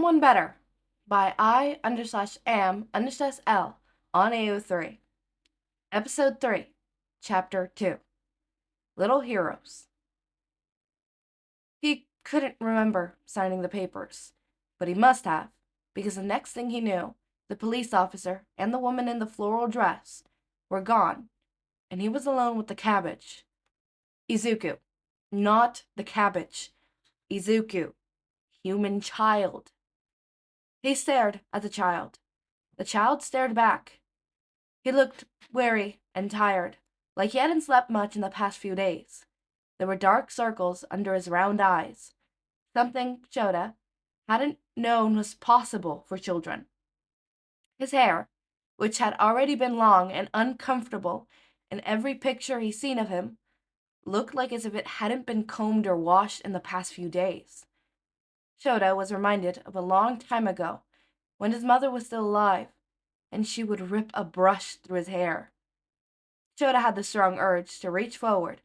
Someone Better by I_am_L on AO3. Episode 3, Chapter 2. Little Heroes. He couldn't remember signing the papers, but he must have, because the next thing he knew, the police officer and the woman in the floral dress were gone, and he was alone with the cabbage. Izuku. Not the cabbage. Izuku. Human child. He stared at the child. The child stared back. He looked weary and tired, like he hadn't slept much in the past few days. There were dark circles under his round eyes, something Shouta hadn't known was possible for children. His hair, which had already been long and uncomfortable in every picture he'd seen of him, looked like as if it hadn't been combed or washed in the past few days. Shouta was reminded of a long time ago, when his mother was still alive, and she would rip a brush through his hair. Shouta had the strong urge to reach forward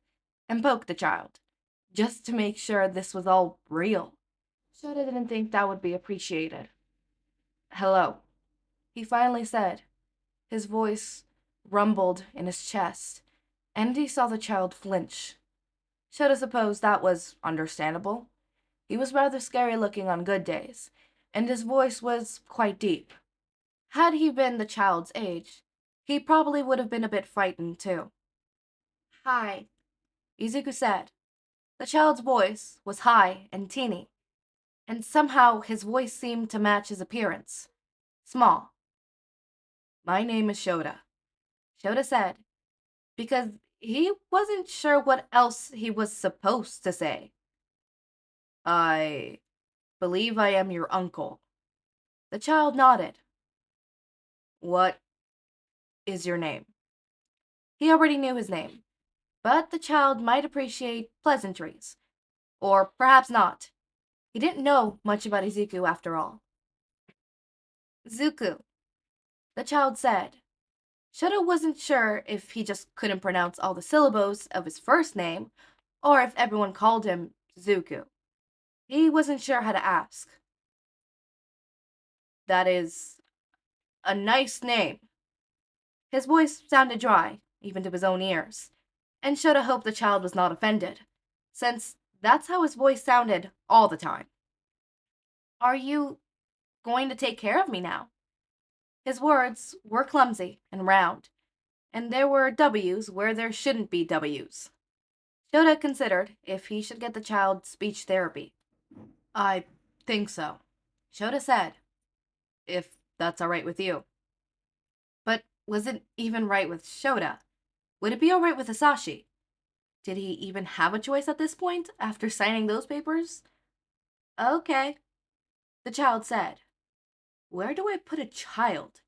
and poke the child, just to make sure this was all real. Shouta didn't think that would be appreciated. "Hello," he finally said. His voice rumbled in his chest, and he saw the child flinch. Shouta supposed that was understandable. He was rather scary looking on good days, and his voice was quite deep. Had he been the child's age, he probably would have been a bit frightened too. "Hi," Izuku said. The child's voice was high and teeny, and somehow his voice seemed to match his appearance. Small. "My name is Shouta," Shouta said, because he wasn't sure what else he was supposed to say. "I believe I am your uncle." The child nodded. "What is your name?" He already knew his name, but the child might appreciate pleasantries. Or perhaps not. He didn't know much about Izuku after all. "Zuku," the child said. Shouta wasn't sure if he just couldn't pronounce all the syllables of his first name, or if everyone called him Zuku. He wasn't sure how to ask. "That is a nice name." His voice sounded dry, even to his own ears, and Shouta hoped the child was not offended, since that's how his voice sounded all the time. "Are you going to take care of me now?" His words were clumsy and round, and there were W's where there shouldn't be W's. Shouta considered if he should get the child speech therapy. "I think so," Shouta said, "if that's all right with you." But was it even right with Shouta? Would it be all right with Hizashi? Did he even have a choice at this point, after signing those papers? "Okay," the child said. "Where do I put a child?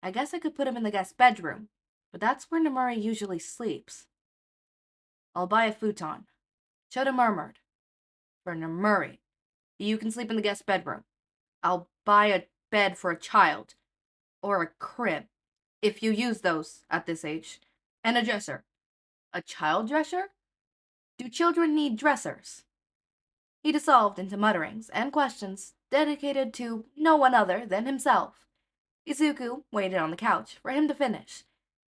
I guess I could put him in the guest bedroom, but that's where Nemuri usually sleeps." "I'll buy a futon," Shouta murmured. "For Nemuri. You can sleep in the guest bedroom. I'll buy a bed for a child. Or a crib, if you use those at this age. And a dresser." "A child dresser? Do children need dressers?" He dissolved into mutterings and questions dedicated to no one other than himself. Izuku waited on the couch for him to finish,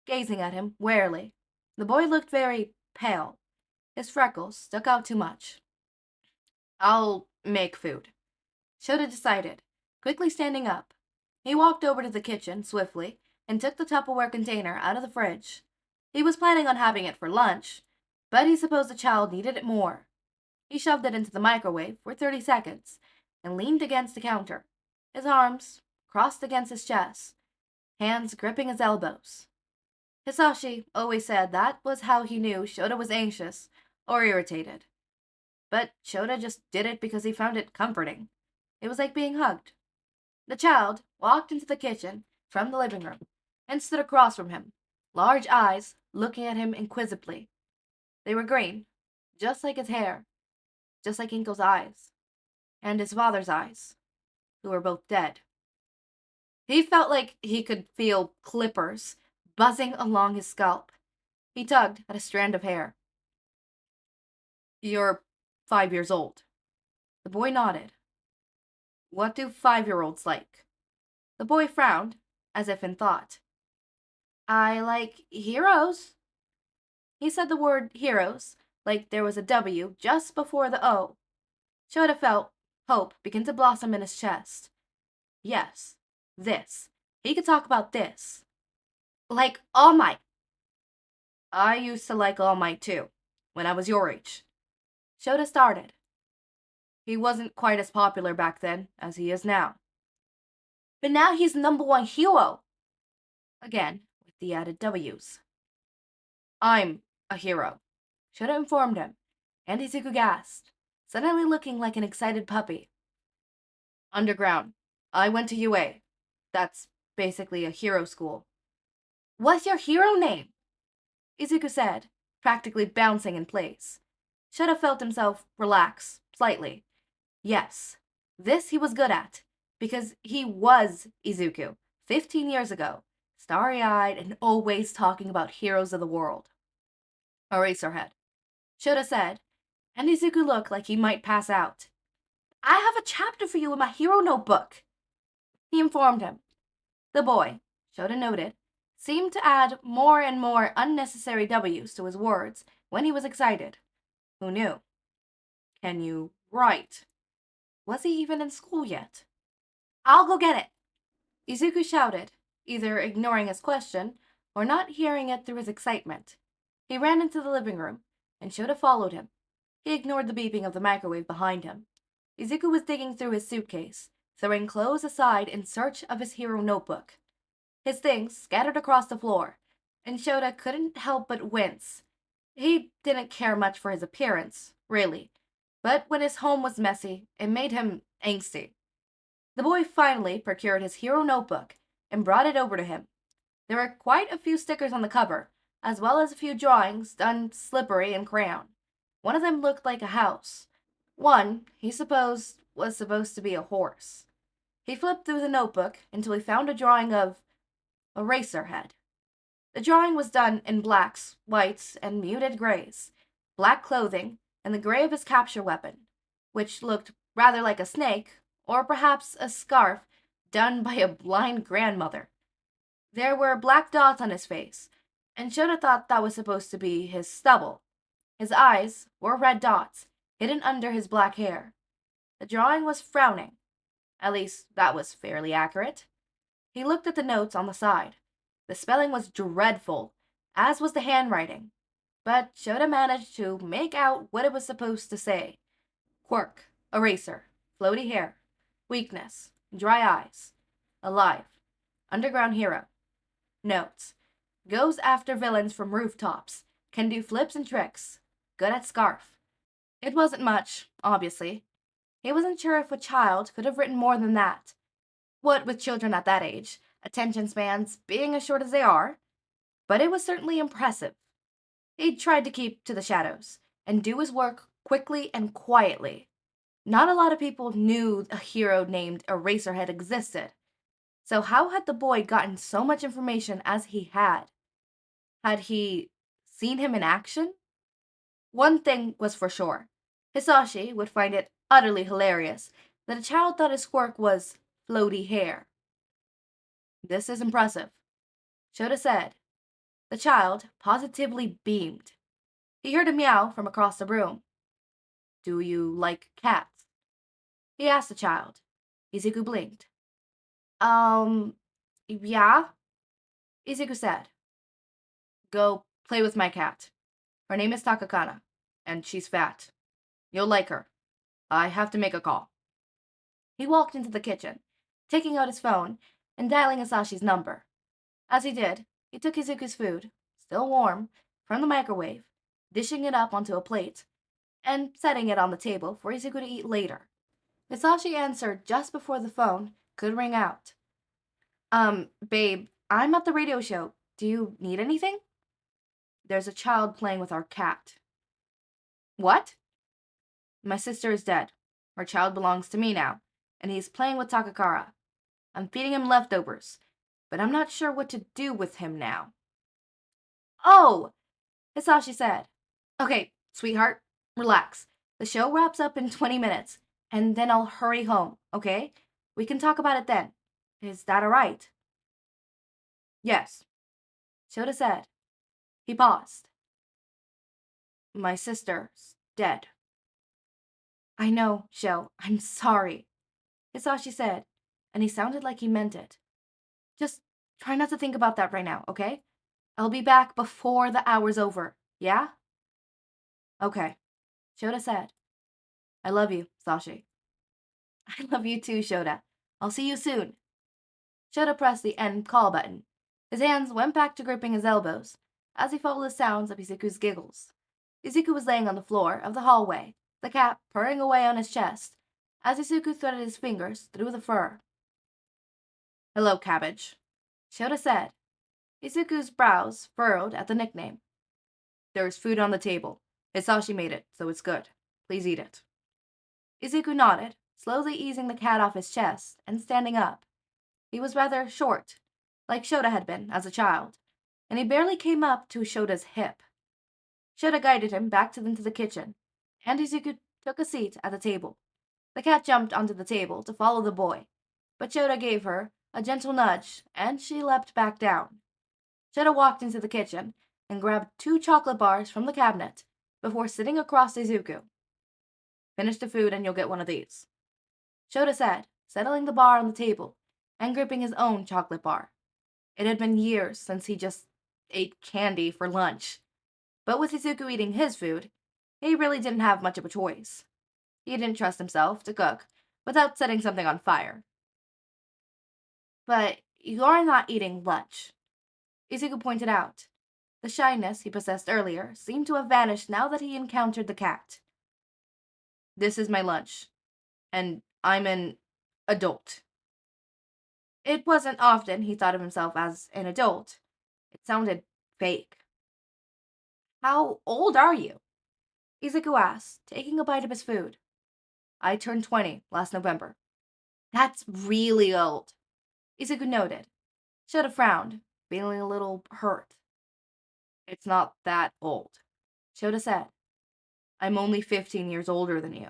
gazing at him warily. The boy looked very pale. His freckles stuck out too much. "I'll make food," Shouta decided, quickly standing up. He walked over to the kitchen swiftly and took the Tupperware container out of the fridge. He was planning on having it for lunch, but he supposed the child needed it more. He shoved it into the microwave for 30 seconds and leaned against the counter, his arms crossed against his chest, hands gripping his elbows. Hizashi always said that was how he knew Shouta was anxious or irritated. But Shouta just did it because he found it comforting. It was like being hugged. The child walked into the kitchen from the living room and stood across from him, large eyes looking at him inquisitively. They were green, just like his hair, just like Inko's eyes, and his father's eyes, who were both dead. He felt like he could feel clippers buzzing along his scalp. He tugged at a strand of hair. "You're 5 years old." The boy nodded. What do 5-year-olds like? The boy frowned, as if in thought. I like heroes. He said the word heroes, like there was a W just before the O. Shouta felt hope begin to blossom in his chest. Yes, this. He could talk about this. Like All Might. I used to like All Might too, when I was your age. Shouta started. He wasn't quite as popular back then as he is now. But now he's #1 hero. Again, with the added W's. I'm a hero. Shouta informed him, and Izuku gasped, suddenly looking like an excited puppy. Underground. I went to UA. That's basically a hero school. What's your hero name? Izuku said, practically bouncing in place. Shouta felt himself relax, slightly. Yes, this he was good at, because he was Izuku, 15 years ago, starry-eyed and always talking about heroes of the world. Eraserhead. Shouta said, and Izuku looked like he might pass out. I have a chapter for you in my hero notebook, he informed him. The boy, Shouta noted, seemed to add more and more unnecessary W's to his words when he was excited. Who knew? Can you write? Was he even in school yet? I'll go get it, Izuku shouted, either ignoring his question or not hearing it through his excitement. He ran into the living room, and Shouta followed him. He ignored the beeping of the microwave behind him. Izuku was digging through his suitcase, throwing clothes aside in search of his hero notebook. His things scattered across the floor, and Shouta couldn't help but wince. He didn't care much for his appearance, really, but when his home was messy, it made him angsty. The boy finally procured his hero notebook and brought it over to him. There were quite a few stickers on the cover, as well as a few drawings done slippery in crayon. One of them looked like a house. One, he supposed, was supposed to be a horse. He flipped through the notebook until he found a drawing of Eraserhead. The drawing was done in blacks, whites, and muted grays, black clothing, and the gray of his capture weapon, which looked rather like a snake, or perhaps a scarf done by a blind grandmother. There were black dots on his face, and Shouta thought that was supposed to be his stubble. His eyes were red dots, hidden under his black hair. The drawing was frowning. At least, that was fairly accurate. He looked at the notes on the side. The spelling was dreadful, as was the handwriting, but Shouta managed to make out what it was supposed to say. Quirk, eraser, floaty hair, weakness, dry eyes, alive, underground hero. Notes. Goes after villains from rooftops, can do flips and tricks, good at scarf. It wasn't much, obviously. He wasn't sure if a child could have written more than that. What with children at that age, attention spans being as short as they are, but it was certainly impressive. He tried to keep to the shadows and do his work quickly and quietly. Not a lot of people knew a hero named Eraserhead existed, so how had the boy gotten so much information as he had? Had he seen him in action? One thing was for sure. Hizashi would find it utterly hilarious that a child thought his quirk was floaty hair. This is impressive, Shouta said. The child positively beamed. He heard a meow from across the room. Do you like cats? He asked the child. Izuku blinked. Yeah, Izuku said. Go play with my cat. Her name is Takakana, and she's fat. You'll like her. I have to make a call. He walked into the kitchen, taking out his phone and dialing Hisashi's number. As he did, he took Izuku's food, still warm, from the microwave, dishing it up onto a plate, and setting it on the table for Izuku to eat later. Hizashi answered just before the phone could ring out. Babe, I'm at the radio show. Do you need anything? There's a child playing with our cat. What? My sister is dead. Her child belongs to me now, and he's playing with Takakara. I'm feeding him leftovers, but I'm not sure what to do with him now. Oh, Hizashi said. Okay, sweetheart, relax. The show wraps up in 20 minutes, and then I'll hurry home, okay? We can talk about it then. Is that alright? Yes, Shouta said. He paused. My sister's dead. I know, Sho. I'm sorry, Hizashi said, and he sounded like he meant it. Just try not to think about that right now, okay? I'll be back before the hour's over, yeah? Okay, Shouta said. I love you, Sashi. I love you too, Shouta. I'll see you soon. Shouta pressed the end call button. His hands went back to gripping his elbows as he followed the sounds of Izuku's giggles. Izuku was laying on the floor of the hallway, the cat purring away on his chest, as Izuku threaded his fingers through the fur. Hello, Cabbage, Shouta said. Izuku's brows furrowed at the nickname. There's food on the table. Hisashi made it, so it's good. Please eat it. Izuku nodded, slowly easing the cat off his chest and standing up. He was rather short, like Shouta had been as a child, and he barely came up to Shota's hip. Shouta guided him back into the kitchen, and Izuku took a seat at the table. The cat jumped onto the table to follow the boy, but Shouta gave her a gentle nudge, and she leapt back down. Shouta walked into the kitchen and grabbed 2 chocolate bars from the cabinet before sitting across Izuku. Finish the food and you'll get one of these, Shouta said, settling the bar on the table and gripping his own chocolate bar. It had been years since he just ate candy for lunch. But with Izuku eating his food, he really didn't have much of a choice. He didn't trust himself to cook without setting something on fire. But you're not eating lunch, Izuku pointed out. The shyness he possessed earlier seemed to have vanished now that he encountered the cat. This is my lunch, and I'm an adult. It wasn't often he thought of himself as an adult. It sounded fake. How old are you? Izuku asked, taking a bite of his food. I turned 20 last November. That's really old, Izuku noted. Shouta frowned, feeling a little hurt. It's not that old, Shouta said. I'm only 15 years older than you.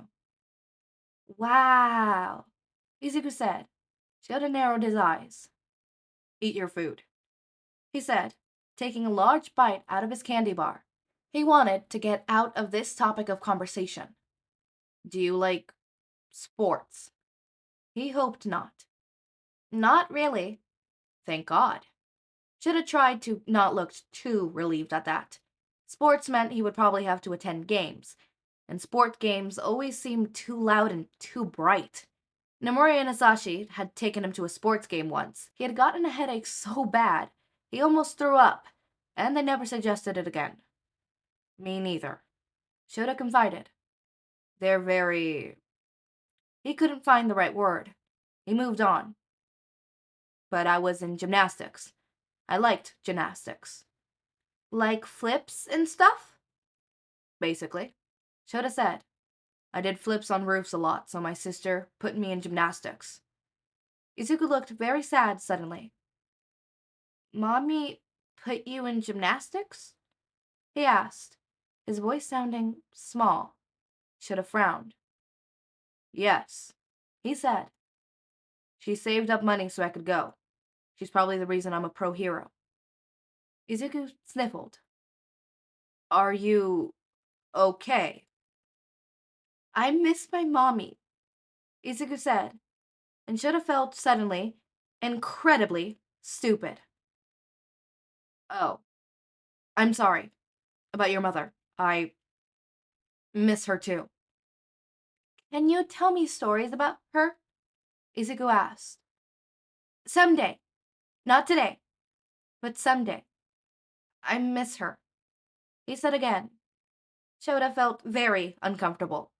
Wow, Izuku said. Shouta narrowed his eyes. Eat your food, he said, taking a large bite out of his candy bar. He wanted to get out of this topic of conversation. Do you like sports? He hoped not. Not really. Thank God. Should have tried to not look too relieved at that. Sports meant he would probably have to attend games, and sport games always seemed too loud and too bright. Nemuri and Hizashi had taken him to a sports game once. He had gotten a headache so bad, he almost threw up, and they never suggested it again. Me neither, Shouta confided. They're very... He couldn't find the right word. He moved on. But I was in gymnastics. I liked gymnastics. Like flips and stuff? Basically, Shouta said. I did flips on roofs a lot, so my sister put me in gymnastics. Izuku looked very sad suddenly. Mommy put you in gymnastics? He asked, his voice sounding small. Shouta frowned. Yes, he said. She saved up money so I could go. She's probably the reason I'm a pro hero. Izuku sniffled. Are you okay? I miss my mommy, Izuku said, and should have felt suddenly incredibly stupid. Oh, I'm sorry about your mother. I miss her too. Can you tell me stories about her? Izuku asked. Someday. Not today, but someday. I miss her, he said again. Shouta felt very uncomfortable.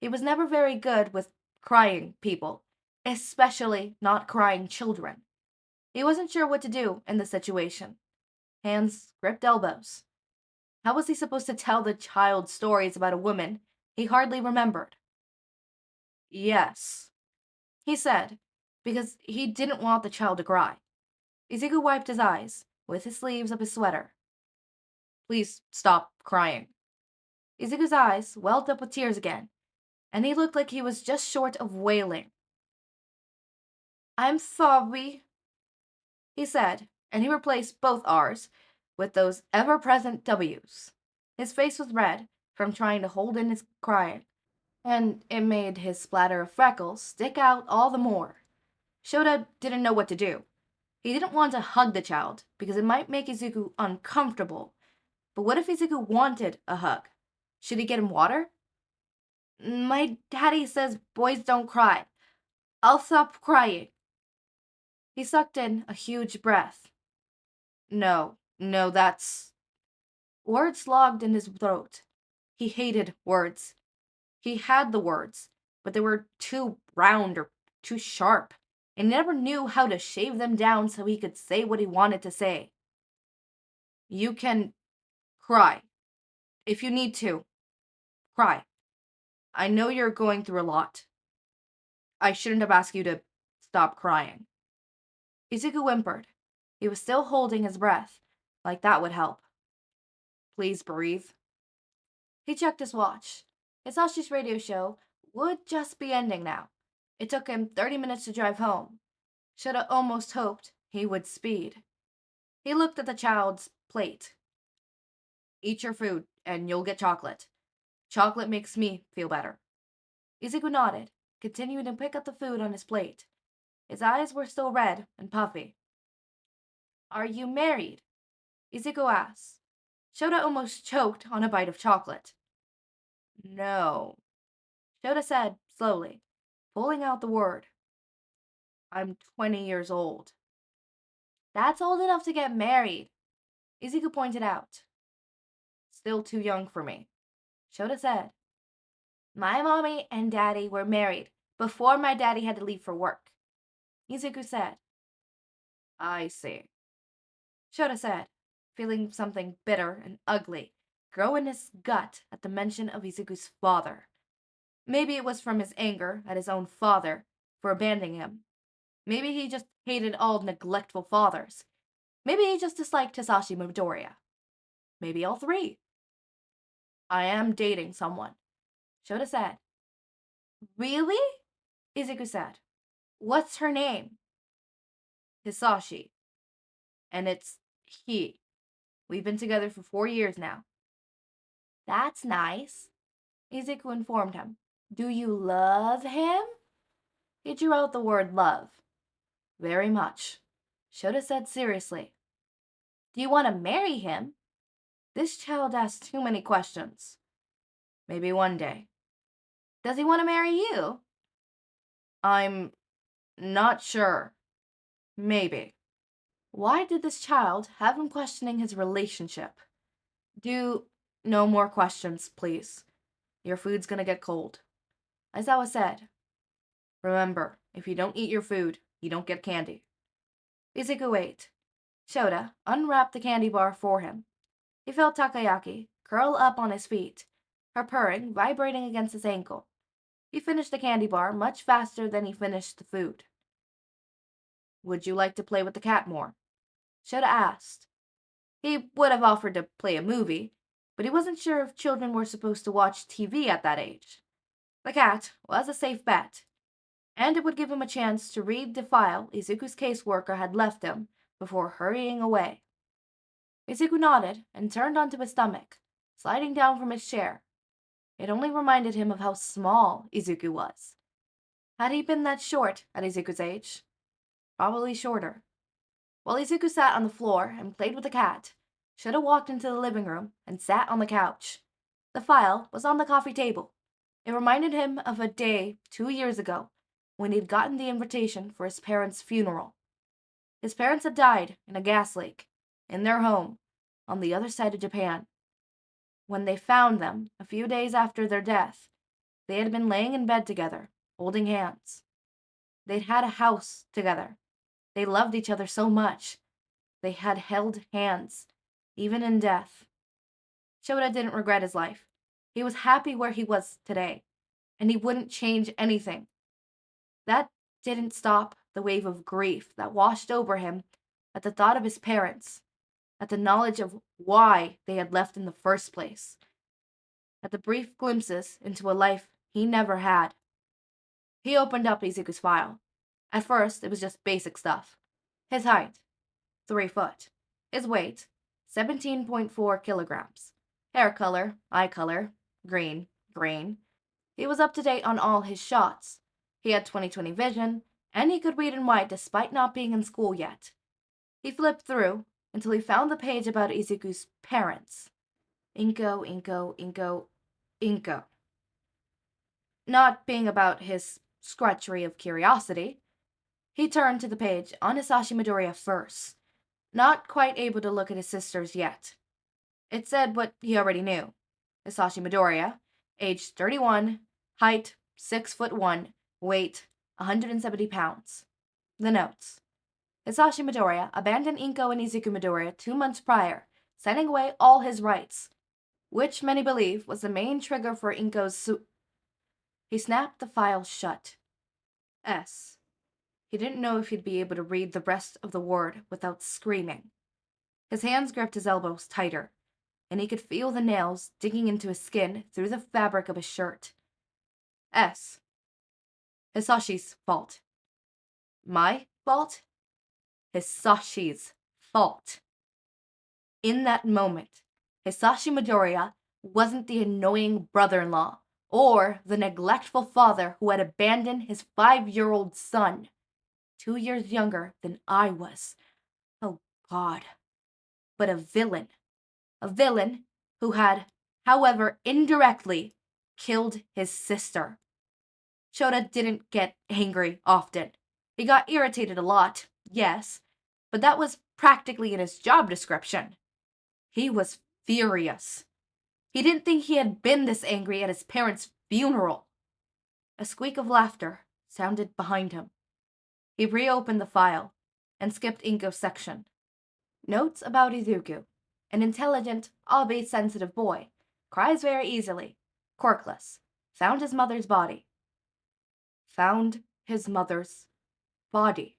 He was never very good with crying people, especially not crying children. He wasn't sure what to do in the situation. Hands gripped elbows. How was he supposed to tell the child stories about a woman he hardly remembered? Yes, he said, because he didn't want the child to cry. Izuku wiped his eyes with his sleeves of his sweater. Please stop crying. Izuku's eyes welled up with tears again, and he looked like he was just short of wailing. I'm sorry, he said, and he replaced both R's with those ever-present W's. His face was red from trying to hold in his crying, and it made his splatter of freckles stick out all the more. Shouta didn't know what to do. He didn't want to hug the child because it might make Izuku uncomfortable. But what if Izuku wanted a hug? Should he get him water? My daddy says boys don't cry. I'll stop crying. He sucked in a huge breath. No, that's... Words logged in his throat. He hated words. He had the words, but they were too round or too sharp, and he never knew how to shave them down so he could say what he wanted to say. You can cry. If you need to. Cry. I know you're going through a lot. I shouldn't have asked you to stop crying. Izuku whimpered. He was still holding his breath, like that would help. Please breathe. He checked his watch. Hizashi's radio show would just be ending now. It took him 30 minutes to drive home. Shouta almost hoped he would speed. He looked at the child's plate. Eat your food, and you'll get chocolate. Chocolate makes me feel better. Izuku nodded, continuing to pick up the food on his plate. His eyes were still red and puffy. Are you married? Izuku asked. Shouta almost choked on a bite of chocolate. No, Shouta said slowly, pulling out the word. I'm 20 years old. That's old enough to get married, Izuku pointed out. Still too young for me, Shouta said. My mommy and daddy were married before my daddy had to leave for work, Izuku said. I see, Shouta said, feeling something bitter and ugly grow in his gut at the mention of Izuku's father. Maybe it was from his anger at his own father for abandoning him. Maybe he just hated all neglectful fathers. Maybe he just disliked Hizashi Midoriya. Maybe all three. I am dating someone, Shouta said. Really? Izuku said. What's her name? Hizashi. And it's he. We've been together for 4 years now. That's nice, Izuku informed him. Do you love him? He drew out the word love. Very much, Shouta said seriously. Do you want to marry him? This child asked too many questions. Maybe one day. Does he want to marry you? I'm not sure. Maybe. Why did this child have him questioning his relationship? Do no more questions, please. Your food's gonna get cold. Aizawa said. Remember, if you don't eat your food, you don't get candy. Izuku ate. Shouta unwrapped the candy bar for him. He felt Takayaki curl up on his feet, her purring vibrating against his ankle. He finished the candy bar much faster than he finished the food. Would you like to play with the cat more? Shouta asked. He would have offered to play a movie, but he wasn't sure if children were supposed to watch TV at that age. The cat was a safe bet, and it would give him a chance to read the file Izuku's caseworker had left him before hurrying away. Izuku nodded and turned onto his stomach, sliding down from his chair. It only reminded him of how small Izuku was. Had he been that short at Izuku's age? Probably shorter. While Izuku sat on the floor and played with the cat, Shouta walked into the living room and sat on the couch. The file was on the coffee table. It reminded him of a day 2 years ago when he'd gotten the invitation for his parents' funeral. His parents had died in a gas leak, in their home, on the other side of Japan. When they found them, a few days after their death, they had been laying in bed together, holding hands. They'd had a house together. They loved each other so much. They had held hands, even in death. Shouta didn't regret his life. He was happy where he was today, and he wouldn't change anything. That didn't stop the wave of grief that washed over him at the thought of his parents, at the knowledge of why they had left in the first place, at the brief glimpses into a life he never had. He opened up Izuku's file. At first, it was just basic stuff. His height, 3 foot. His weight, 17.4 kilograms. Hair color, eye color, green, green. He was up to date on all his shots. He had 20/20 vision, and he could read and write despite not being in school yet. He flipped through until he found the page about Izuku's parents. Inko, Inko, Inko, Inko. Not being about his scratchery of curiosity, he turned to the page on Hizashi Midoriya first, not quite able to look at his sisters yet. It said what he already knew. Hizashi Midoriya, age 31, height 6'1", weight 170 pounds. The notes. Hizashi Midoriya abandoned Inko and Izuku Midoriya 2 months prior, signing away all his rights, which many believe was the main trigger for Inko's He snapped the file shut. S. He didn't know if he'd be able to read the rest of the word without screaming. His hands gripped his elbows tighter, and he could feel the nails digging into his skin through the fabric of his shirt. S. Hisashi's fault. My fault? Hisashi's fault. In that moment, Hizashi Midoriya wasn't the annoying brother-in-law or the neglectful father who had abandoned his 5-year-old son, 2 years younger than I was. Oh, God. But a villain who had, however indirectly, killed his sister. Shouta didn't get angry often. He got irritated a lot, yes, but that was practically in his job description. He was furious. He didn't think he had been this angry at his parents' funeral. A squeak of laughter sounded behind him. He reopened the file and skipped Inko's section. Notes about Izuku. An intelligent, albeit sensitive boy. Cries very easily. Quirkless. Found his mother's body. Found his mother's body.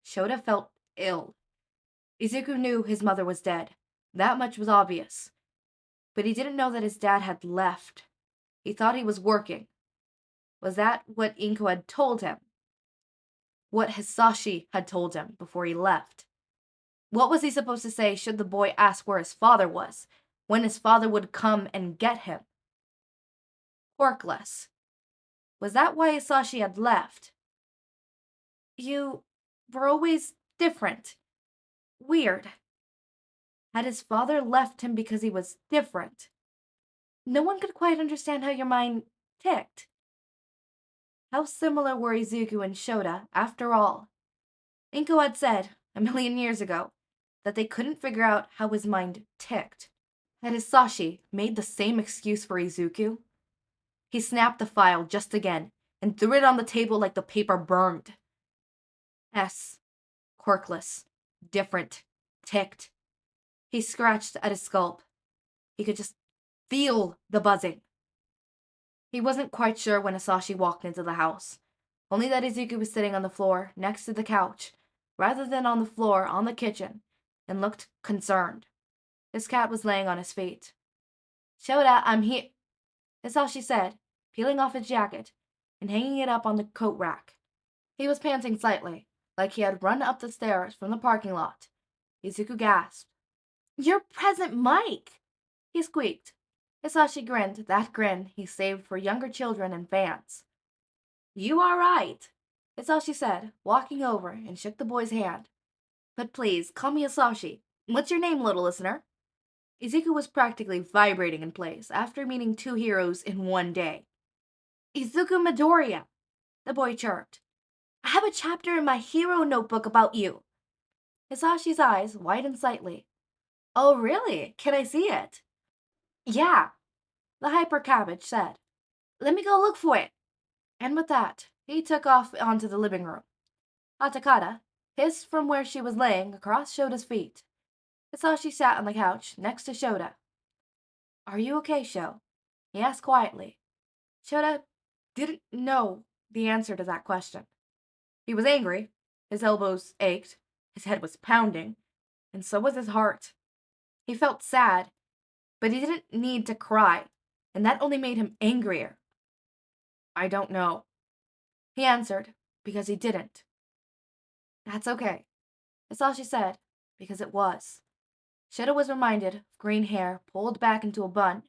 Shouta felt ill. Izuku knew his mother was dead. That much was obvious. But he didn't know that his dad had left. He thought he was working. Was that what Inko had told him? What Hizashi had told him before he left? What was he supposed to say should the boy ask where his father was, when his father would come and get him? Quirkless. Was that why Hizashi had left? You were always different. Weird. Had his father left him because he was different? No one could quite understand how your mind ticked. How similar were Izuku and Shouta, after all? Inko had said, 1,000,000 years ago, that they couldn't figure out how his mind ticked. Had Hizashi made the same excuse for Izuku? He snapped the file just again and threw it on the table like the paper burned. S. Quirkless. Different. Ticked. He scratched at his scalp. He could just feel the buzzing. He wasn't quite sure when Hizashi walked into the house, only that Izuku was sitting on the floor next to the couch, rather than on the floor on the kitchen, and looked concerned. His cat was laying on his feet. Shouta, I'm here, Hizashi said, peeling off his jacket and hanging it up on the coat rack. He was panting slightly, like he had run up the stairs from the parking lot. Izuku gasped. Your present Mike! He squeaked. Hizashi grinned that grin he saved for younger children and fans. You are right, Hizashi said, walking over and shook the boy's hand. But please, call me Hizashi. What's your name, little listener? Izuku was practically vibrating in place after meeting 2 heroes in one day. Izuku Midoriya, the boy chirped. I have a chapter in my hero notebook about you. Hizashi's eyes widened slightly. Oh, really? Can I see it? Yeah, the hyper cabbage said. Let me go look for it. And with that, he took off onto the living room. Hatakata hissed from where she was laying across Shota's feet. Hizashi sat on the couch next to Shouta. Are you okay, Sho? He asked quietly. Shouta didn't know the answer to that question. He was angry, his elbows ached, his head was pounding, and so was his heart. He felt sad, but he didn't need to cry, and that only made him angrier. I don't know, he answered, because he didn't. That's okay. That's all she said, because it was. Shouta was reminded of green hair pulled back into a bun,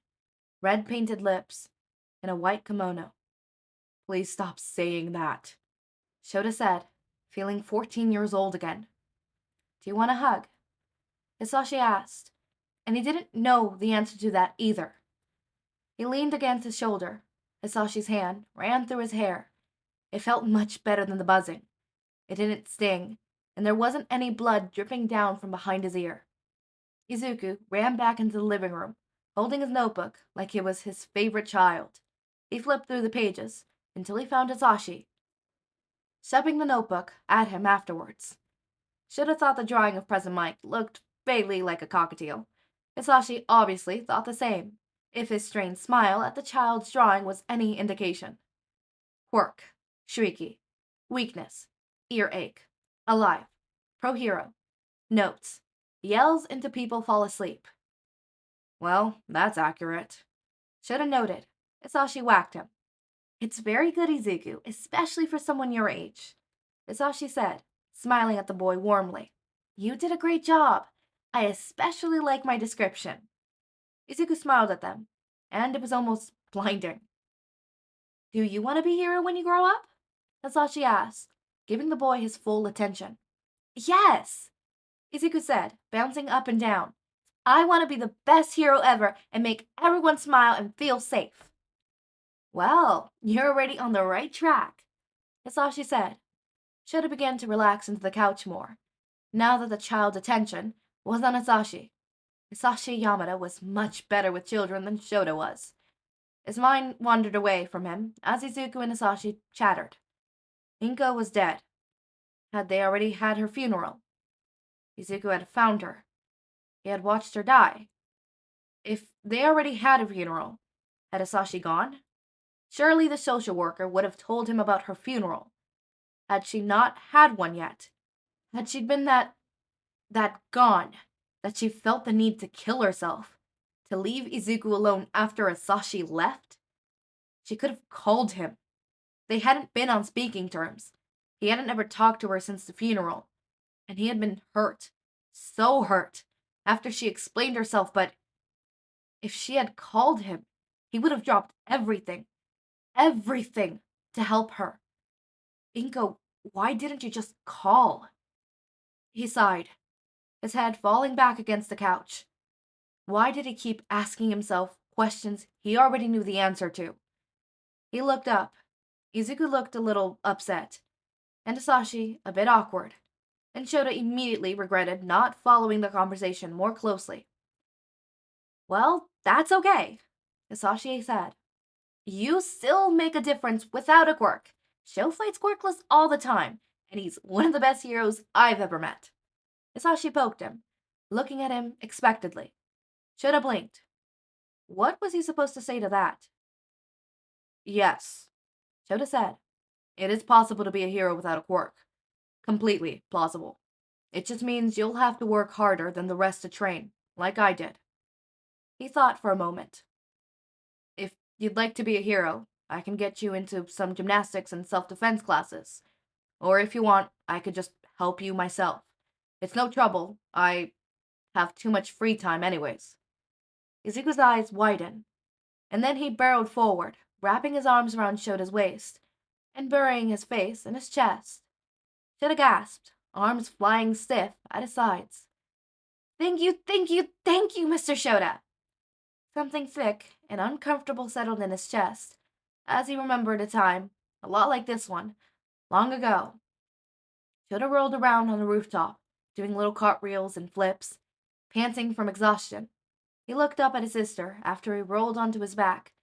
red painted lips, and a white kimono. Please stop saying that, Shouta said, feeling 14 years old again. Do you want a hug? Hizashi asked, and he didn't know the answer to that either. He leaned against his shoulder. Hisashi's hand ran through his hair. It felt much better than the buzzing. It didn't sting, and there wasn't any blood dripping down from behind his ear. Izuku ran back into the living room, holding his notebook like it was his favorite child. He flipped through the pages until he found Hizashi, shoving the notebook at him afterwards. Shouta thought the drawing of President Mike looked vaguely like a cockatiel. Hizashi obviously thought the same, if his strained smile at the child's drawing was any indication. Quirk, shrieky, weakness, earache, alive, pro-hero, notes, yells into people fall asleep. Well, that's accurate. Shouta noted. Hizashi whacked him. It's very good, Izuku, especially for someone your age. Hizashi said, smiling at the boy warmly. You did a great job. I especially like my description. Izuku smiled at them, and it was almost blinding. Do you want to be a hero when you grow up? Hizashi asked, giving the boy his full attention. Yes, Izuku said, bouncing up and down. I want to be the best hero ever and make everyone smile and feel safe. Well, you're already on the right track, Hizashi said. Shouta began to relax into the couch more, now that the child's attention was on Hizashi. Hizashi Yamada was much better with children than Shouta was. His mind wandered away from him as Izuku and Hizashi chattered. Inko was dead. Had they already had her funeral? Izuku had found her. He had watched her die. If they already had a funeral, had Hizashi gone? Surely the social worker would have told him about her funeral. Had she not had one yet? Had she been that gone, that she felt the need to kill herself, to leave Izuku alone after Hizashi left? She could have called him. They hadn't been on speaking terms. He hadn't ever talked to her since the funeral, and he had been hurt, so hurt, after she explained herself, but if she had called him, he would have dropped everything, to help her. Inko, why didn't you just call? He sighed, his head falling back against the couch. Why did he keep asking himself questions he already knew the answer to? He looked up. Izuku looked a little upset, and Hizashi a bit awkward, and Shouta immediately regretted not following the conversation more closely. Well, that's okay, Hizashi said. You still make a difference without a quirk. Sho fights quirkless all the time, and he's one of the best heroes I've ever met. Hizashi poked him, looking at him expectantly. Shouta blinked. What was he supposed to say to that? Yes, Shouta said. It is possible to be a hero without a quirk. Completely plausible. It just means you'll have to work harder than the rest to train, like I did. He thought for a moment. If you'd like to be a hero, I can get you into some gymnastics and self-defense classes. Or if you want, I could just help you myself. It's no trouble. I have too much free time anyways. Izuku's eyes widened, and then he barreled forward, wrapping his arms around Shota's waist, and burying his face in his chest. Shouta gasped, arms flying stiff at his sides. Thank you, Mr. Shouta! Something thick and uncomfortable settled in his chest, as he remembered a time, a lot like this one, long ago. Shouta rolled around on the rooftop, doing little cartwheels and flips, panting from exhaustion. He looked up at his sister after he rolled onto his back,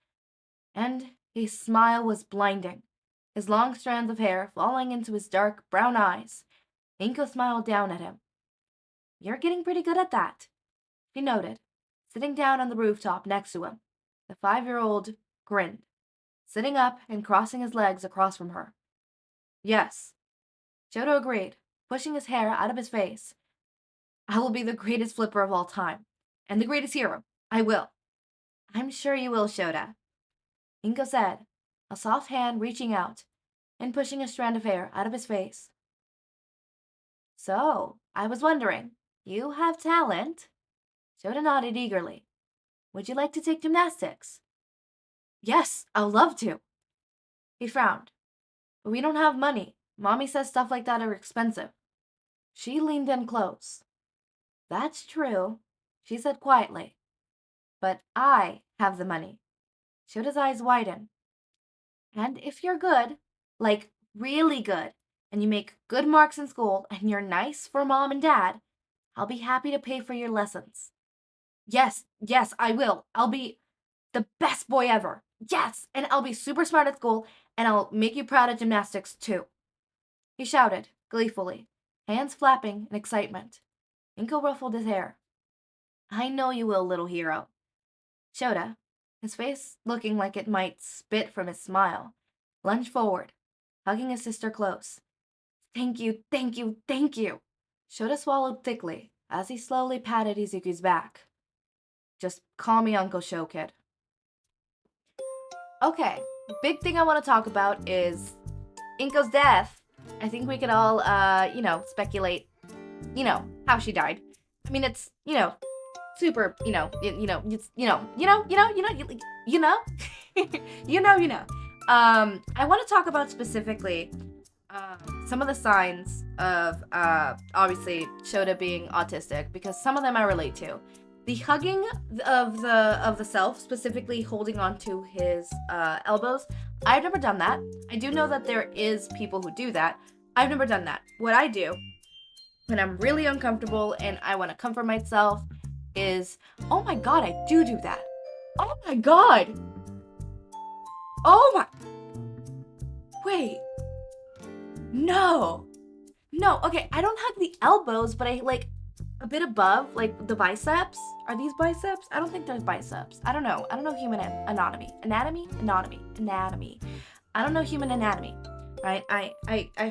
and his smile was blinding, his long strands of hair falling into his dark brown eyes. Inko smiled down at him. You're getting pretty good at that, she noted, sitting down on the rooftop next to him. The 5-year-old grinned, sitting up and crossing his legs across from her. Yes, Shouta agreed, pushing his hair out of his face. I will be the greatest flipper of all time, and the greatest hero. I will. I'm sure you will, Shouta, Inko said, a soft hand reaching out, and pushing a strand of hair out of his face. So, I was wondering, you have talent? Shouta nodded eagerly. Would you like to take gymnastics? Yes, I'll love to. He frowned. But we don't have money. Mommy says stuff like that are expensive. She leaned in close. That's true, she said quietly. But I have the money. Shouta's eyes widened. And if you're good, like really good, and you make good marks in school, and you're nice for mom and dad, I'll be happy to pay for your lessons. Yes, I will. I'll be the best boy ever. Yes, and I'll be super smart at school, and I'll make you proud at gymnastics, too. He shouted, gleefully, hands flapping in excitement. Inko ruffled his hair. I know you will, little hero. Shouta, his face looking like it might spit from his smile, lunged forward, hugging his sister close. Thank you. Shouta swallowed thickly as he slowly patted Izuku's back. Just call me Uncle Show, kid. Okay, big thing I want to talk about is Inko's death. I think we could all, speculate, how she died. I mean, it's, super, I want to talk about specifically some of the signs of, obviously, Shouta being autistic, because some of them I relate to. The hugging of the self, specifically holding onto his elbows, I've never done that. I do know that there is people who do that. I've never done that. What I do when I'm really uncomfortable and I want to comfort myself is, oh my god, I do that. Oh my god. Oh my. Wait. No. Okay, I don't hug the elbows, but I like a bit above, like the biceps. Are these biceps? I don't think they're biceps. I don't know human anatomy. Anatomy. I don't know human anatomy, right? I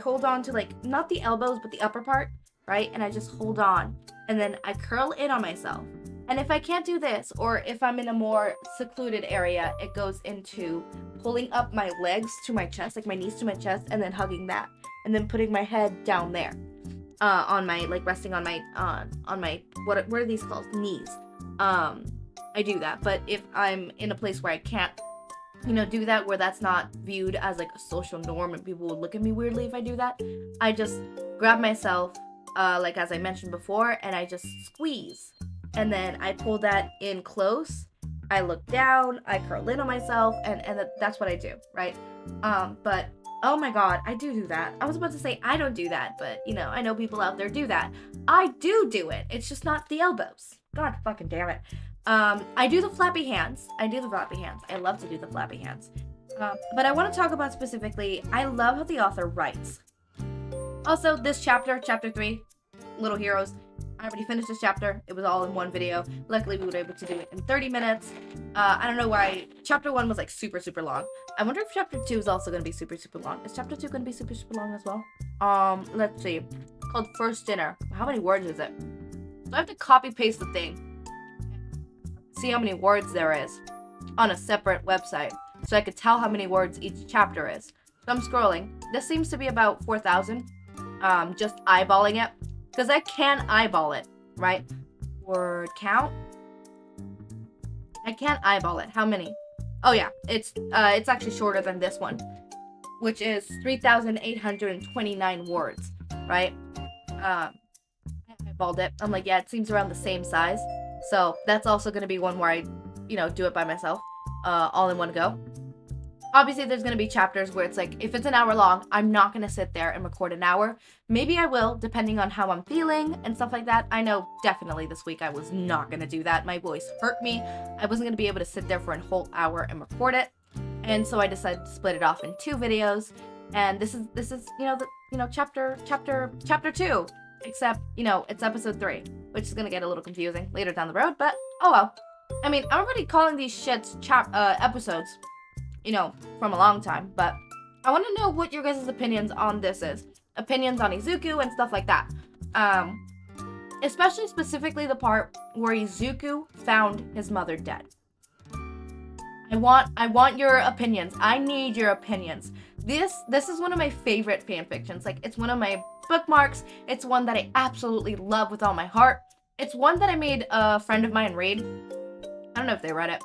hold on to, like, not the elbows, but the upper part, right? And I just hold on, and then I curl in on myself. And if I can't do this, or if I'm in a more secluded area, it goes into pulling up my legs to my chest, like my knees to my chest, and then hugging that, and then putting my head down there. On my, like, resting on my, what are these called? Knees. I do that. But if I'm in a place where I can't, do that, where that's not viewed as, like, a social norm and people would look at me weirdly if I do that, I just grab myself, like, as I mentioned before, and I just squeeze. And then I pull that in close. I look down, I curl in on myself, and that's what I do, right? But oh my god, I do that. I was about to say I don't do that, but, I know people out there do that. I do it. It's just not the elbows. God fucking damn it. I do the flappy hands. I love to do the flappy hands. But I want to talk about specifically, I love how the author writes. Also, this chapter 3, Little Heroes, I already finished this chapter. It was all in one video. Luckily, we were able to do it in 30 minutes. I don't know why. Chapter 1 was, like, super, super long. I wonder if Chapter 2 is also going to be super, super long. Is Chapter 2 going to be super, super long as well? Let's see. It's called First Dinner. How many words is it? So I have to copy-paste the thing. See how many words there is on a separate website. So I could tell how many words each chapter is. So I'm scrolling. This seems to be about 4,000. Just eyeballing it. Because I can eyeball it, right? Word count. I can't eyeball it. How many? Oh yeah, it's actually shorter than this one, which is 3,829 words, right? I eyeballed it. I'm like, yeah, it seems around the same size. So that's also going to be one where I, do it by myself, all in one go. Obviously, there's going to be chapters where it's like, if it's an hour long, I'm not going to sit there and record an hour. Maybe I will, depending on how I'm feeling and stuff like that. I know definitely this week I was not going to do that. My voice hurt me. I wasn't going to be able to sit there for a whole hour and record it. And so I decided to split it off in 2 videos. And this is chapter 2. Except, it's episode 3, which is going to get a little confusing later down the road. But, oh well. I mean, I'm already calling these shits episodes, from a long time, but I want to know what your guys' opinions on this is. Opinions on Izuku and stuff like that. Especially specifically the part where Izuku found his mother dead. I want your opinions. I need your opinions. This is one of my favorite fan fictions. Like, it's one of my bookmarks. It's one that I absolutely love with all my heart. It's one that I made a friend of mine read. I don't know if they read it.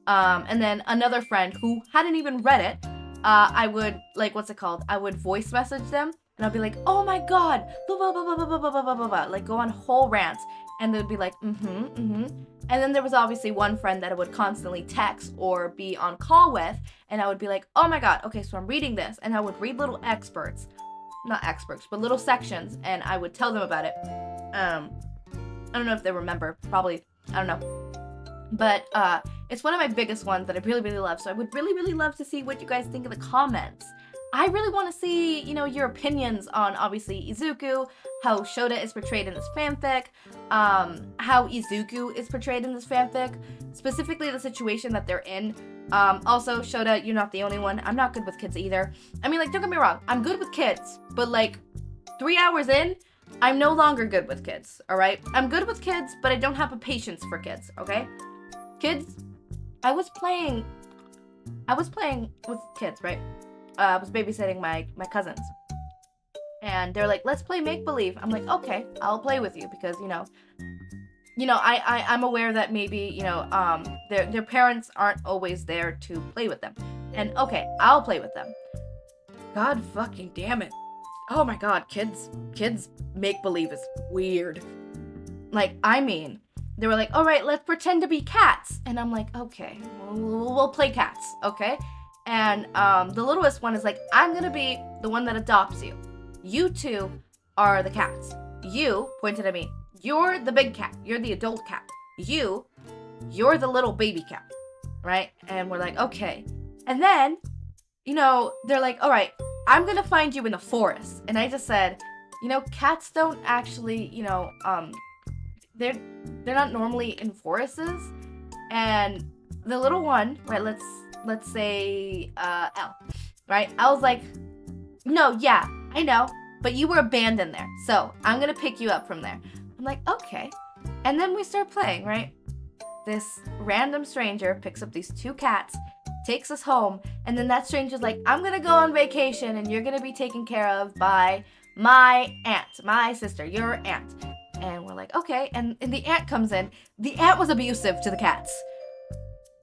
And then another friend who hadn't even read it, I would, like, what's it called? I would voice message them, and I'd be like, oh my god, blah, blah, blah, blah, blah, blah, blah, blah, blah, blah, like, go on whole rants. And they'd be like, And then there was obviously one friend that I would constantly text or be on call with, and I would be like, oh my god, okay, so I'm reading this, and I would read little not experts, but little sections, and I would tell them about it. I don't know if they remember, probably, I don't know. But it's one of my biggest ones that I really, really love, so I would really, really love to see what you guys think in the comments. I really want to see, you know, your opinions on, obviously, Izuku, how Shouta is portrayed in this fanfic, how Izuku is portrayed in this fanfic, specifically the situation that they're in. Also, Shouta, you're not the only one. I'm not good with kids either. I mean, like, don't get me wrong, I'm good with kids, but, like, 3 hours in, I'm no longer good with kids, alright? I'm good with kids, but I don't have a patience for kids, okay? Kids, I was playing with kids, right? I was babysitting my cousins. And they're like, let's play make-believe. I'm like, okay, I'll play with you because, you know, I'm aware that maybe, you know, their parents aren't always there to play with them. And okay, I'll play with them. God fucking damn it. Oh my god, kids make-believe is weird. Like, I mean, they were like, all right, let's pretend to be cats. And I'm like, okay, we'll play cats, okay? And the littlest one is like, I'm gonna be the one that adopts you. You two are the cats. You, pointed at me, you're the big cat. You're the adult cat. You're the little baby cat, right? And we're like, okay. And then, you know, they're like, all right, I'm gonna find you in the forest. And I just said, you know, cats don't actually, you know, they're not normally in forests. And the little one, right, let's say L, right? I was like, no, yeah, I know, but you were abandoned there, so I'm gonna pick you up from there. I'm like, okay. And then we start playing, right? This random stranger picks up these two cats, takes us home, and then that stranger's like, I'm gonna go on vacation and you're gonna be taken care of by my aunt, my sister, your aunt. And we're like, okay. And the aunt comes in. The aunt was abusive to the cats.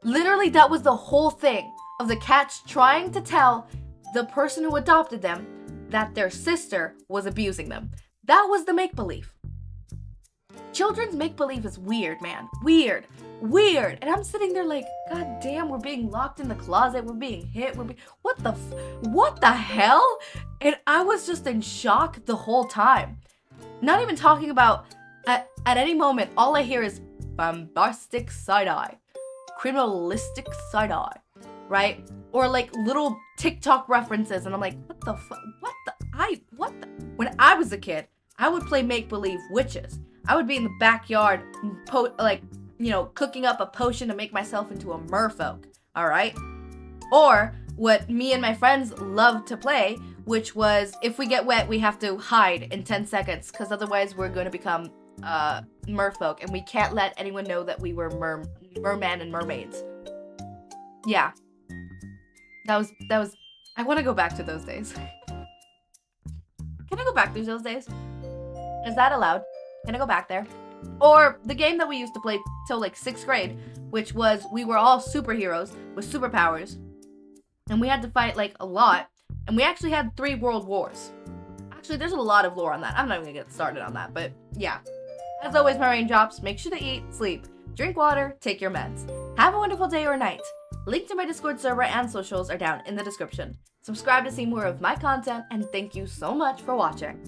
Literally, that was the whole thing of the cats trying to tell the person who adopted them that their sister was abusing them. That was the make-believe. Children's make-believe is weird, man. Weird. And I'm sitting there like, god damn, we're being locked in the closet, we're being hit, what the hell? And I was just in shock the whole time. Not even talking about, at any moment, all I hear is bombastic side-eye. Criminalistic side-eye, right? Or like little TikTok references, and I'm like, when I was a kid, I would play make-believe witches. I would be in the backyard, cooking up a potion to make myself into a merfolk, alright? Or what me and my friends loved to play, which was, if we get wet, we have to hide in 10 seconds, because otherwise we're going to become merfolk, and we can't let anyone know that we were merman and mermaids. Yeah. That was I want to go back to those days. Can I go back to those days? Is that allowed? Can I go back there? Or the game that we used to play till like 6th grade, which was, we were all superheroes with superpowers, and we had to fight like a lot, and we actually had 3 world wars. Actually, there's a lot of lore on that. I'm not even gonna get started on that, but yeah. As always, my raindrops, make sure to eat, sleep, drink water, take your meds. Have a wonderful day or night. Link to my Discord server and socials are down in the description. Subscribe to see more of my content, and thank you so much for watching.